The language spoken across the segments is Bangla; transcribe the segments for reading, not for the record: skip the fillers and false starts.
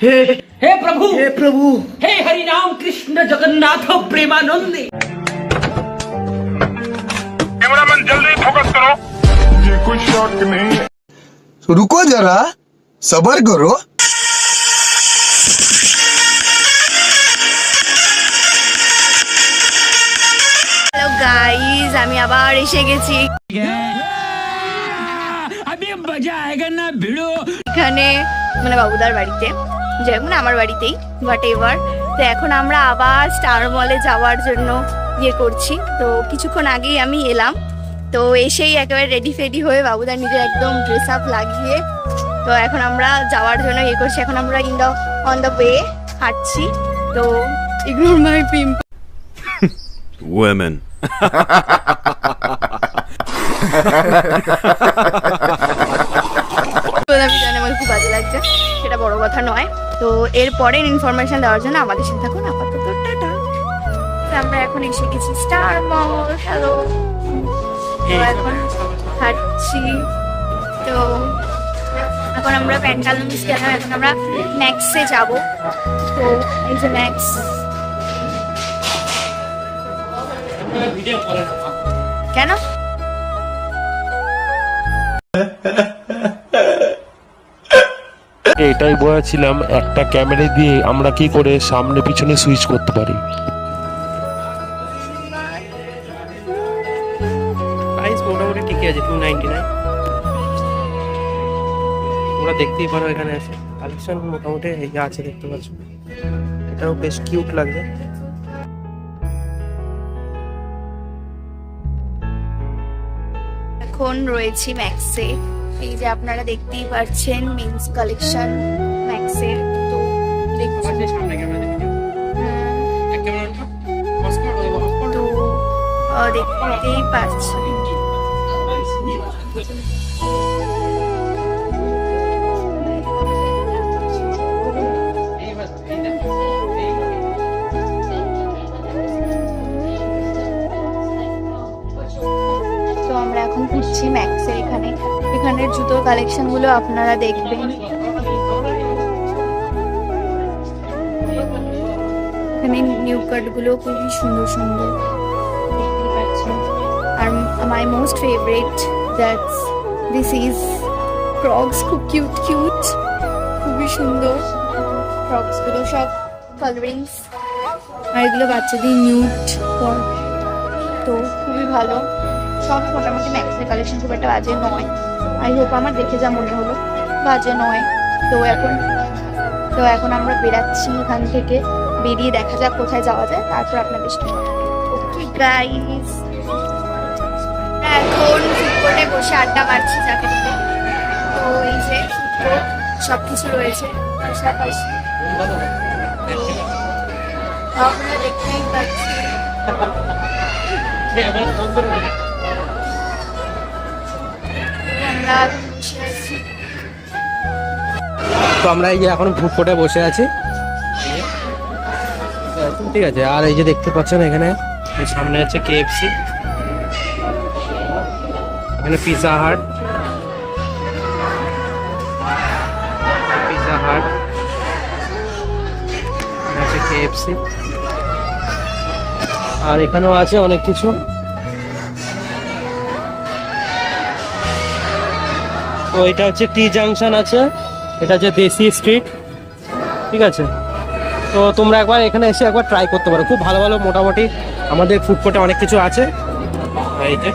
हे हे प्रभु, हे प्रभु, हे हरि राम कृष्ण जगन्नाथ प्रेमानंदी। कैमरामैन जल्दी फोकस करो। मुझे कुछ शौक नहीं है। रुको जरा, सबर करो। হ্যালো গাইস, আমি আবার এসে গেছি अभी मजा आएगा ना भिड़ो। এখানে, মানে বাবুদার বাড়িতে, যেমন আমার বাড়িতেই, হোয়াট এভার। তো এখন আমরা আবার স্টার মলে যাওয়ার জন্য করছি। তো কিছুক্ষণ আগেই আমি এলাম, তো এসেই একেবারে রেডি ফেডি হয়ে বাবুদার নিজে একদম ড্রেস আপ লাগিয়ে তো এখন আমরা যাওয়ার জন্য করছি। এখন আমরা অন দ্য ওয়ে হাঁটছি। তো ইগনোর মাই পিম্প women. আমি জানি আমার খুব বাজে লাগছে, সেটা বড় কথা নয়। তো এর পরের ইনফরমেশন দেওয়ার জন্য আমাদের সাথে থাকুন। আপাতত টাটা। তো আমরা এখন এসে গেছি স্টার মল। হ্যালো, এখন হাঁটছি। তো এখন আমরা প্যান্টালুন্স গেলাম, এখন আমরা ম্যাক্সে যাব। তো এই যে ম্যাক্স, কেন এটাই বলেছিলাম, একটা ক্যামেরা দিয়ে আমরা কি করে সামনে পিছনে সুইচ করতে পারি। প্রাইস মোটামুটি ঠিকই আছে, 299। তোমরা দেখতেই পারো এখানে আছে কালেকশন মোটামুটি এই আছে, দেখতে পাচ্ছ। এটাও বেশ কিউট লাগছে। এখন রয়েছি ম্যাক্সে। এই যে আপনারা দেখতেই পাচ্ছেন মিন্স কালেকশন ম্যাক্সের। তো দেখছি, তো দেখতেই পাচ্ছেন। তো আমরা এখন ঘুরছি ম্যাক্সের এখানের জুতোর কালেকশন গুলো আপনারা দেখবেন। এখানে নিউ কাট গুলো খুবই সুন্দর সুন্দর দেখতে পাচ্ছেন। আর my most favourite that's this is crocs, খুব কিউট কিউট, খুবই সুন্দর ক্রক্স গুলো, সব কালারিংস। আর এগুলো বাচ্চাদের নিউড ফর্ম, তো খুবই ভালো। সব মোটামুটি ম্যাক্সের কালেকশন খুব একটা বাজে নয়। আই হোপ, আমার দেখে যা মনে হলো বাজে নয়। তো এখন আমরা বেরাচ্ছি এখান থেকে। বেরিয়ে দেখা যাক কোথায় যাওয়া যায়, তারপর আপনাদের সাথে ওকে গাইস। এখন ফুডকোর্টে বসে আড্ডা মারছি যাকে বলে। তো এই যে ফুডকোর্ট, সব কিছু রয়েছে পাশাপাশি, আপনারা দেখতেই পাচ্ছি। তো আমরা এই যে এখন ফুড কোর্টে বসে আছি, ঠিক আছে। আর এই যে দেখতে পাচ্ছেন এখানে সামনে আছে KFC, এখানে পিৎজা হাট, আছে KFC, আর এখানেও আছে অনেক কিছু। তো এটা হচ্ছে টি জাংশন আছে, এটা হচ্ছে দেশি স্ট্রিট, ঠিক আছে। তো তোমরা একবার এখানে এসে একবার ট্রাই করতে পারো, খুব ভালো ভালো মোটামুটি আমাদের ফুড কোর্টে অনেক কিছু আছে। এই যে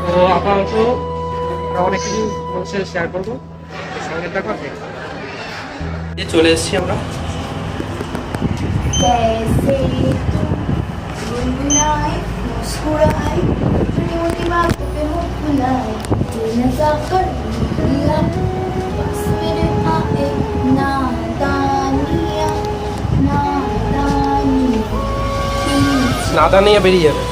তো আপাতত আমরা অনেক কিছু শেয়ার করবো, সঙ্গে থাকো। চলে এসেছি আমরা। নাদা নিয়ে বেরিয়ে যাবে।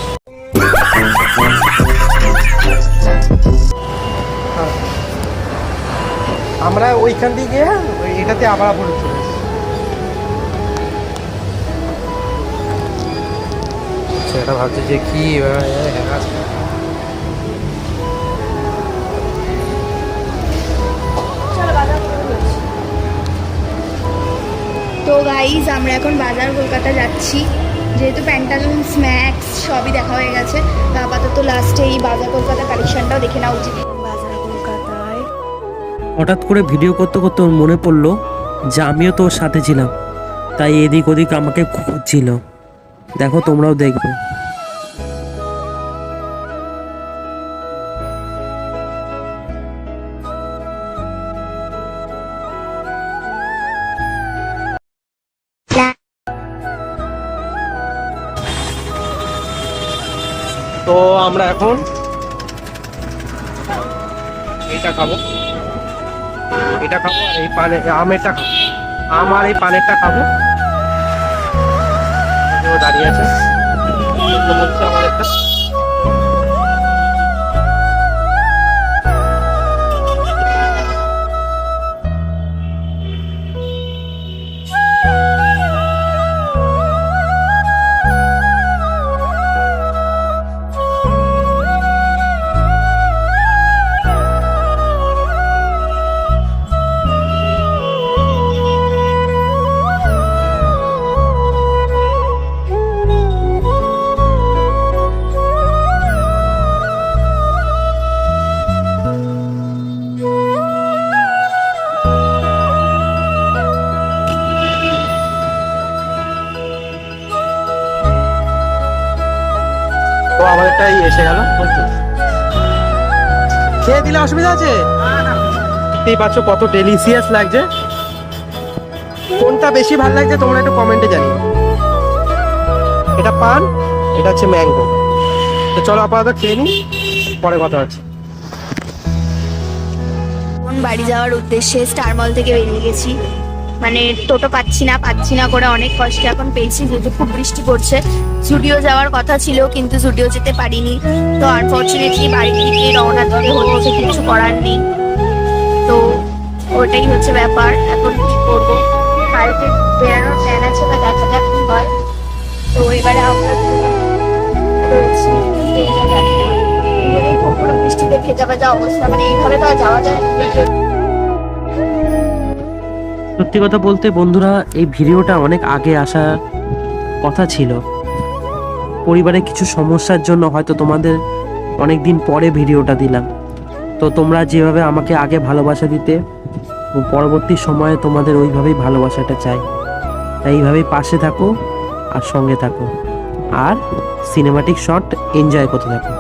আমরা ওইখান দিয়ে গিয়ে এটাতে আবার পড়ে চলে এসেছি। এটা ভাবছে যে কি গাইজ আমরা এখন বাজার কলকাতা যাচ্ছি, যেহেতু প্যান্টালুন্স ম্যাক্স সবই দেখা হয়ে গেছে, তো আপাতত লাস্টে এই বাজার কলকাতা কালেকশনটাও দেখে নেওয়া উচিত। বাজার কলকাতায় হঠাৎ করে ভিডিও করতে করতে ওর মনে পড়লো যে আমিও তো ওর সাথে ছিলাম, তাই এদিক ওদিক আমাকে খুঁজছিল। দেখো তোমরাও দেখবে। তো আমরা এখন এটা খাবো, এটা খাবো আর এই আমেরটা খাবো, আর এই পানেরটা খাবো। দাঁড়িয়ে আছে হচ্ছে আমার একটা। তো আমাদেরটাই এসে গেল, খেয়ে দিলে অসুবিধা আছে? দেখতেই পাচ্ছ কত ডেলিশিয়াস লাগছে। কোনটা বেশি ভালো লাগছে তোমরা একটু কমেন্টে জানিও। এটা পান, এটা হচ্ছে ম্যাঙ্গো। তো চলো আপাতত খেয়ে নিই, পরে কথা হচ্ছে। এখন বাড়ি যাওয়ার উদ্দেশ্যে স্টার মল থেকে বেরিয়ে গেছি, মানে টোটো পাচ্ছি না করে অনেক কষ্টে এখন পেয়েছি, যেহেতু খুব বৃষ্টি পড়ছে। জুডিও যাওয়ার কথা ছিল কিন্তু জুডিও যেতে পারিনি, তো আনফর্চুনেটলি বাড়ি থেকে রওনা দিতে হচ্ছে, কিছু করার নেই। তো ওটাই হচ্ছে ব্যাপার। এখন কি করবো, কালকে বেড়ানোর প্ল্যান আছে, বা দেখা যাক কি হয়। তো এবারে আমরা রয়েছি পুরো বৃষ্টিতে ভেজা ভেজা অবস্থা, মানে এইভাবে তো আর যাওয়া যায় না। সত্যি কথা বলতে বন্ধুরা, এই ভিডিওটা অনেক আগে আসার কথা ছিল। পরিবারের কিছু সমস্যার জন্য হয়তো তোমাদের অনেক দিন পরে ভিডিওটা দিলাম। তো তোমরা যেভাবে আমাকে আগে ভালোবাসা দিতে, পরবর্তী সময়ে তোমাদের ওইভাবেই ভালোবাসাটা চাই। তাই এইভাবেই পাশে থাকো আর সঙ্গে থাকো, আর সিনেমাটিক শট এনজয় করতে থাকো।